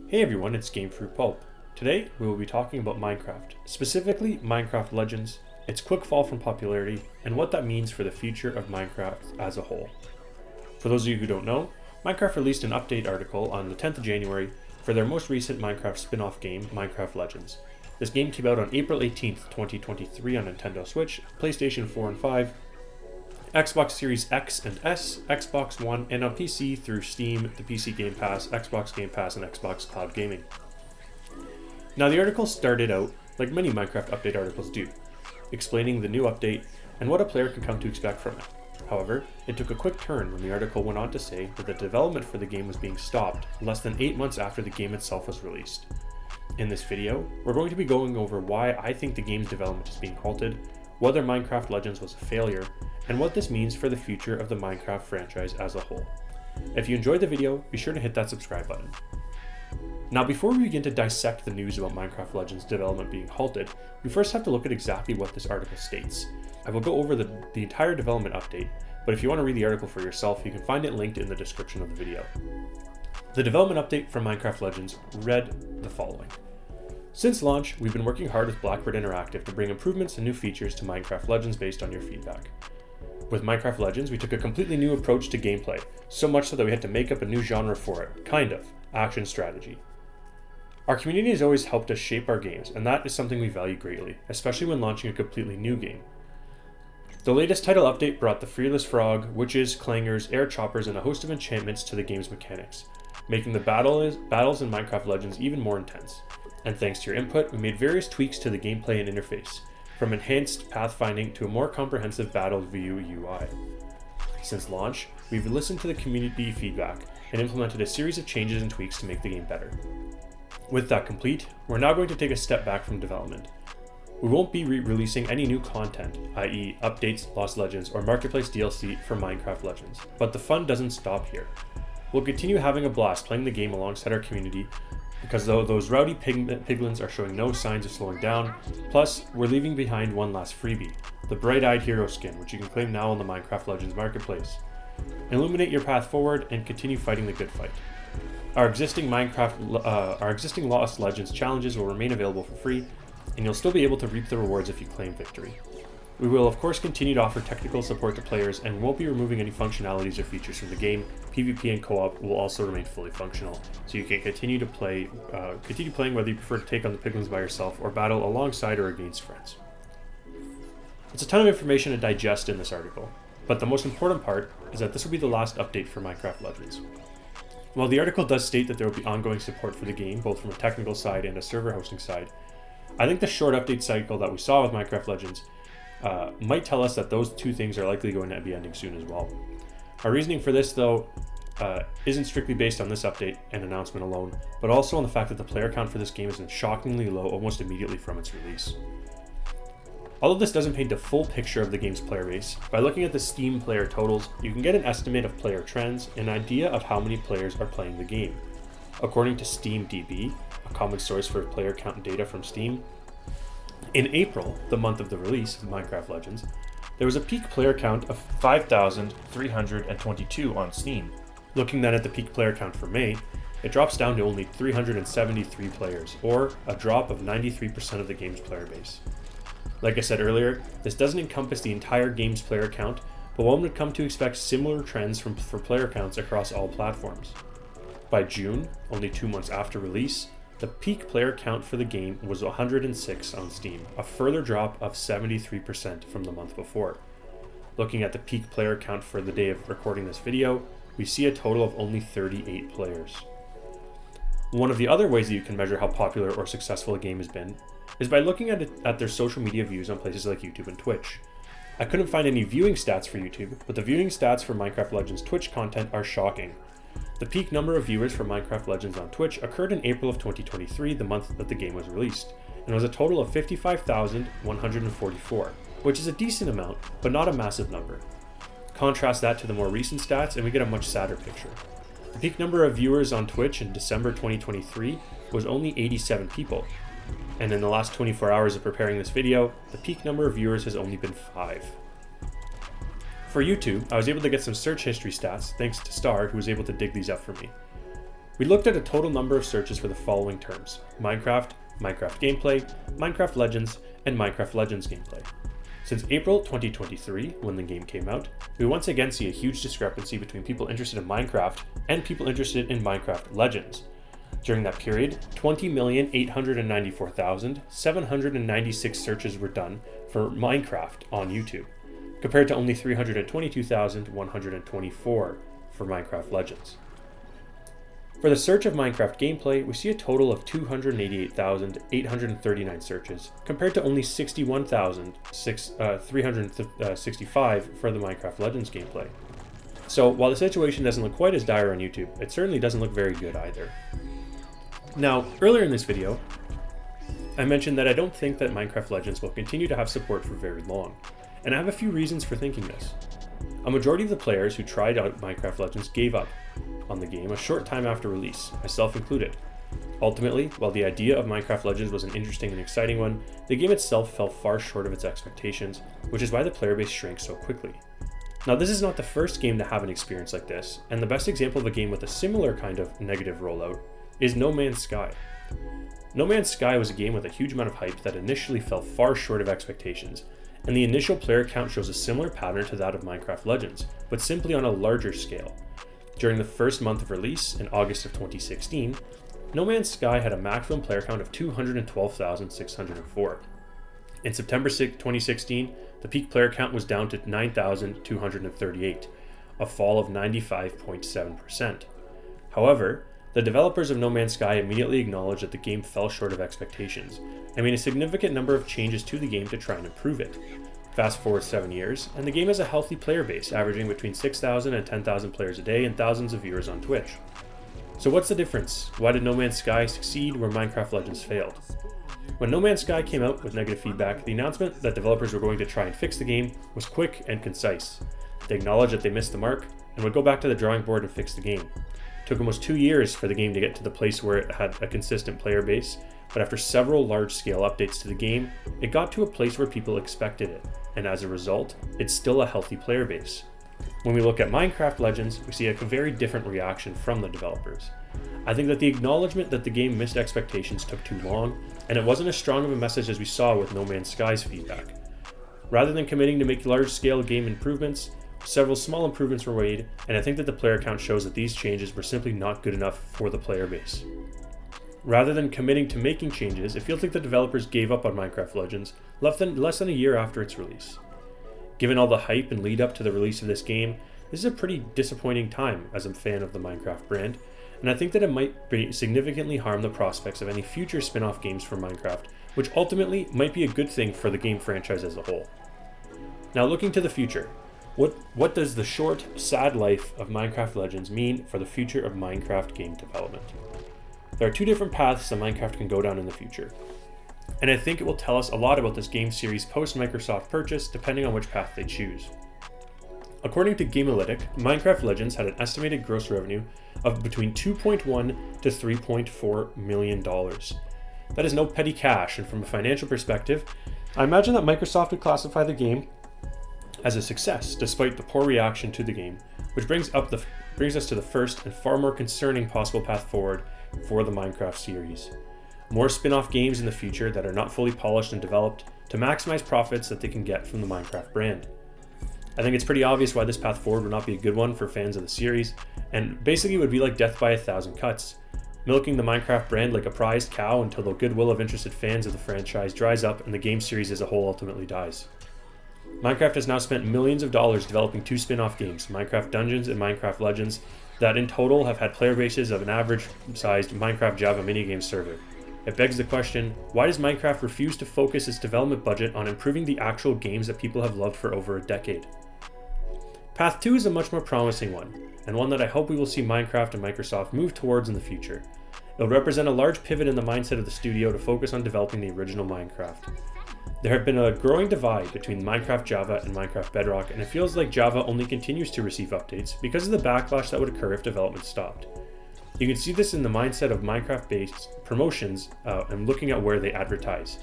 Hey everyone, it's Gamefruitpulp. Today we will be talking about Minecraft, specifically Minecraft Legends, its quick fall from popularity, and what that means for the future of Minecraft as a whole. For those of you who don't know, Minecraft released an update article on the 10th of January for their most recent Minecraft spin-off game, Minecraft Legends. This game came out on April 18th, 2023 on Nintendo Switch, PlayStation 4 and 5, Xbox Series X and S, Xbox One, and on PC through Steam, the PC Game Pass, Xbox Game Pass, and Xbox Cloud Gaming. Now the article started out like many Minecraft update articles do, explaining the new update and what a player can come to expect from it. However, it took a quick turn when the article went on to say that the development for the game was being stopped less than 8 months after the game itself was released. In this video, we're going to be going over why I think the game's development is being halted, whether Minecraft Legends was a failure, and what this means for the future of the Minecraft franchise as a whole. If you enjoyed the video, be sure to hit that subscribe button. Now before we begin to dissect the news about Minecraft Legends development being halted, we first have to look at exactly what this article states. I will go over the entire development update, but if you want to read the article for yourself, you can find it linked in the description of the video. The development update for Minecraft Legends read the following. Since launch, we've been working hard with Blackbird Interactive to bring improvements and new features to Minecraft Legends based on your feedback. With Minecraft Legends, we took a completely new approach to gameplay, so much so that we had to make up a new genre for it, kind of, action strategy. Our community has always helped us shape our games, and that is something we value greatly, especially when launching a completely new game. The latest title update brought the Fearless Frog, Witches, Clangers, Air Choppers, and a host of enchantments to the game's mechanics, making the battles in Minecraft Legends even more intense. And thanks to your input, we made various tweaks to the gameplay and interface, from enhanced pathfinding to a more comprehensive battle view UI. Since launch, we've listened to the community feedback and implemented a series of changes and tweaks to make the game better. With that complete, we're now going to take a step back from development. We won't be releasing any new content, i.e. updates, Lost Legends, or Marketplace DLC for Minecraft Legends, but the fun doesn't stop here. We'll continue having a blast playing the game alongside our community, because though those rowdy piglins are showing no signs of slowing down, plus we're leaving behind one last freebie, the Bright-Eyed Hero skin, which you can claim now on the Minecraft Legends Marketplace. Illuminate your path forward and continue fighting the good fight. Our existing Lost Legends challenges will remain available for free, and you'll still be able to reap the rewards if you claim victory. We will of course continue to offer technical support to players and won't be removing any functionalities or features from the game. PvP and co-op will also remain fully functional, so you can continue playing whether you prefer to take on the piglins by yourself or battle alongside or against friends. It's a ton of information to digest in this article, but the most important part is that this will be the last update for Minecraft Legends. While the article does state that there will be ongoing support for the game, both from a technical side and a server hosting side, I think the short update cycle that we saw with Minecraft Legends might tell us that those two things are likely going to be ending soon as well. Our reasoning for this, though, isn't strictly based on this update and announcement alone, but also on the fact that the player count for this game has been shockingly low almost immediately from its release. Although this doesn't paint a full picture of the game's player base, by looking at the Steam player totals, you can get an estimate of player trends and an idea of how many players are playing the game. According to SteamDB, a common source for player count data from Steam, in April, the month of the release of Minecraft Legends, there was a peak player count of 5,322 on Steam. Looking then at the peak player count for May, it drops down to only 373 players, or a drop of 93% of the game's player base. Like I said earlier, this doesn't encompass the entire game's player count, but one would come to expect similar trends for player counts across all platforms. By June, only 2 months after release, the peak player count for the game was 106 on Steam, a further drop of 73% from the month before. Looking at the peak player count for the day of recording this video, we see a total of only 38 players. One of the other ways that you can measure how popular or successful a game has been is by looking at their social media views on places like YouTube and Twitch. I couldn't find any viewing stats for YouTube, but the viewing stats for Minecraft Legends Twitch content are shocking. The peak number of viewers for Minecraft Legends on Twitch occurred in April of 2023, the month that the game was released, and was a total of 55,144, which is a decent amount, but not a massive number. Contrast that to the more recent stats and we get a much sadder picture. The peak number of viewers on Twitch in December 2023 was only 87 people, and in the last 24 hours of preparing this video, the peak number of viewers has only been 5. For YouTube, I was able to get some search history stats thanks to Star, who was able to dig these up for me. We looked at a total number of searches for the following terms: Minecraft, Minecraft gameplay, Minecraft Legends, and Minecraft Legends gameplay. Since April 2023, when the game came out, we once again see a huge discrepancy between people interested in Minecraft and people interested in Minecraft Legends. During that period, 20,894,796 searches were done for Minecraft on YouTube, compared to only 322,124 for Minecraft Legends. For the search of Minecraft gameplay, we see a total of 288,839 searches, compared to only 61,365 for the Minecraft Legends gameplay. So while the situation doesn't look quite as dire on YouTube, it certainly doesn't look very good either. Now, earlier in this video, I mentioned that I don't think that Minecraft Legends will continue to have support for very long, and I have a few reasons for thinking this. A majority of the players who tried out Minecraft Legends gave up on the game a short time after release, myself included. Ultimately, while the idea of Minecraft Legends was an interesting and exciting one, the game itself fell far short of its expectations, which is why the player base shrank so quickly. Now, this is not the first game to have an experience like this, and the best example of a game with a similar kind of negative rollout is No Man's Sky. No Man's Sky was a game with a huge amount of hype that initially fell far short of expectations, and the initial player count shows a similar pattern to that of Minecraft Legends, but simply on a larger scale. During the first month of release, in August of 2016, No Man's Sky had a maximum player count of 212,604. In September 2016, the peak player count was down to 9,238, a fall of 95.7%. However, the developers of No Man's Sky immediately acknowledged that the game fell short of expectations, and made a significant number of changes to the game to try and improve it. Fast forward 7 years, and the game has a healthy player base, averaging between 6,000 and 10,000 players a day and thousands of viewers on Twitch. So what's the difference? Why did No Man's Sky succeed where Minecraft Legends failed? When No Man's Sky came out with negative feedback, the announcement that developers were going to try and fix the game was quick and concise. They acknowledged that they missed the mark and would go back to the drawing board and fix the game. It took almost 2 years for the game to get to the place where it had a consistent player base, but after several large-scale updates to the game, it got to a place where people expected it, and as a result, it's still a healthy player base. When we look at Minecraft Legends, we see a very different reaction from the developers. I think that the acknowledgement that the game missed expectations took too long, and it wasn't as strong of a message as we saw with No Man's Sky's feedback. Rather than committing to make large-scale game improvements, several small improvements were made, and I think that the player count shows that these changes were simply not good enough for the player base. Rather than committing to making changes, it feels like the developers gave up on Minecraft Legends less than a year after its release. Given all the hype and lead up to the release of this game, this is a pretty disappointing time as a fan of the Minecraft brand, and I think that it might significantly harm the prospects of any future spin-off games for Minecraft, which ultimately might be a good thing for the game franchise as a whole. Now, looking to the future, what does the short, sad life of Minecraft Legends mean for the future of Minecraft game development? There are two different paths that Minecraft can go down in the future, and I think it will tell us a lot about this game series post-Microsoft purchase depending on which path they choose. According to Gamealytic, Minecraft Legends had an estimated gross revenue of between $2.1 to $3.4 million. That is no petty cash, and from a financial perspective, I imagine that Microsoft would classify the game as a success despite the poor reaction to the game, which brings us to the first and far more concerning possible path forward for the Minecraft series. More spin-off games in the future that are not fully polished and developed to maximize profits that they can get from the Minecraft brand. I think it's pretty obvious why this path forward would not be a good one for fans of the series, and basically it would be like death by 1,000 cuts, milking the Minecraft brand like a prized cow until the goodwill of interested fans of the franchise dries up and the game series as a whole ultimately dies. Minecraft has now spent millions of dollars developing two spin-off games, Minecraft Dungeons and Minecraft Legends, that in total have had player bases of an average-sized Minecraft Java minigame server. It begs the question, why does Minecraft refuse to focus its development budget on improving the actual games that people have loved for over a decade? Path 2 is a much more promising one, and one that I hope we will see Minecraft and Microsoft move towards in the future. It will represent a large pivot in the mindset of the studio to focus on developing the original Minecraft. There have been a growing divide between Minecraft Java and Minecraft Bedrock, and it feels like Java only continues to receive updates because of the backlash that would occur if development stopped. You can see this in the mindset of Minecraft-based promotions and looking at where they advertise.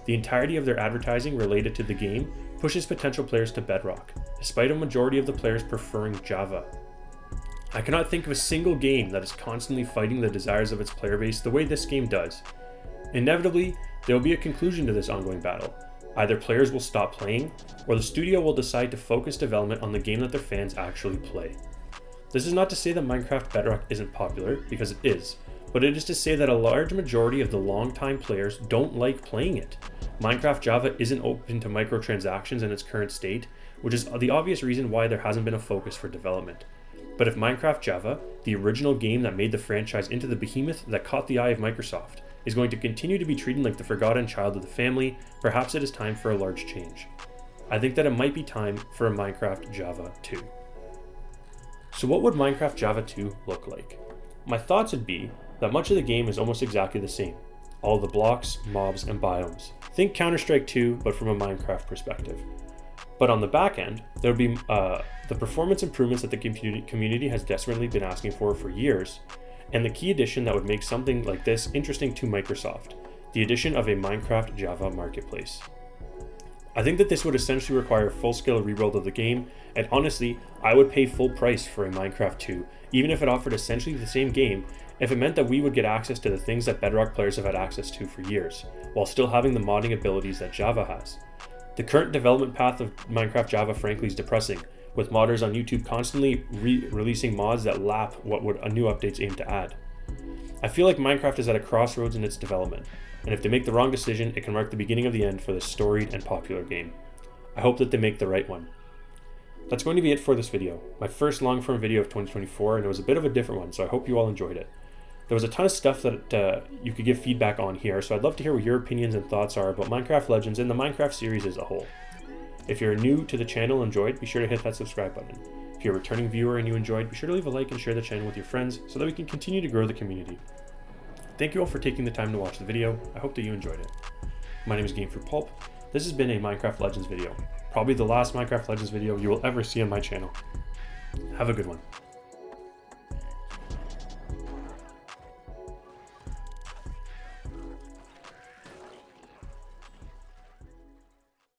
The entirety of their advertising related to the game pushes potential players to Bedrock, despite a majority of the players preferring Java. I cannot think of a single game that is constantly fighting the desires of its player base the way this game does. Inevitably, there will be a conclusion to this ongoing battle. Either players will stop playing, or the studio will decide to focus development on the game that their fans actually play. This is not to say that Minecraft Bedrock isn't popular, because it is, but it is to say that a large majority of the longtime players don't like playing it. Minecraft Java isn't open to microtransactions in its current state, which is the obvious reason why there hasn't been a focus for development. But if Minecraft Java, the original game that made the franchise into the behemoth that caught the eye of Microsoft, is going to continue to be treated like the forgotten child of the family, perhaps it is time for a large change. I think that it might be time for a Minecraft Java 2. So what would Minecraft Java 2 look like? My thoughts would be that much of the game is almost exactly the same. All the blocks, mobs, and biomes. Think Counter-Strike 2, but from a Minecraft perspective. But on the back end, there would be the performance improvements that the community has desperately been asking for years, and the key addition that would make something like this interesting to Microsoft, the addition of a Minecraft Java marketplace. I think that this would essentially require a full-scale rebuild of the game, and honestly, I would pay full price for a Minecraft 2, even if it offered essentially the same game, if it meant that we would get access to the things that Bedrock players have had access to for years, while still having the modding abilities that Java has. The current development path of Minecraft Java frankly is depressing, with modders on YouTube constantly releasing mods that lap what would new updates aim to add. I feel like Minecraft is at a crossroads in its development, and if they make the wrong decision, it can mark the beginning of the end for this storied and popular game. I hope that they make the right one. That's going to be it for this video, my first long-form video of 2024, and it was a bit of a different one, so I hope you all enjoyed it. There was a ton of stuff that you could give feedback on here, so I'd love to hear what your opinions and thoughts are about Minecraft Legends and the Minecraft series as a whole. If you're new to the channel and enjoyed, be sure to hit that subscribe button. If you're a returning viewer and you enjoyed, be sure to leave a like and share the channel with your friends so that we can continue to grow the community. Thank you all for taking the time to watch the video. I hope that you enjoyed it. My name is Gamefruitpulp. This has been a Minecraft Legends video. Probably the last Minecraft Legends video you will ever see on my channel. Have a good one.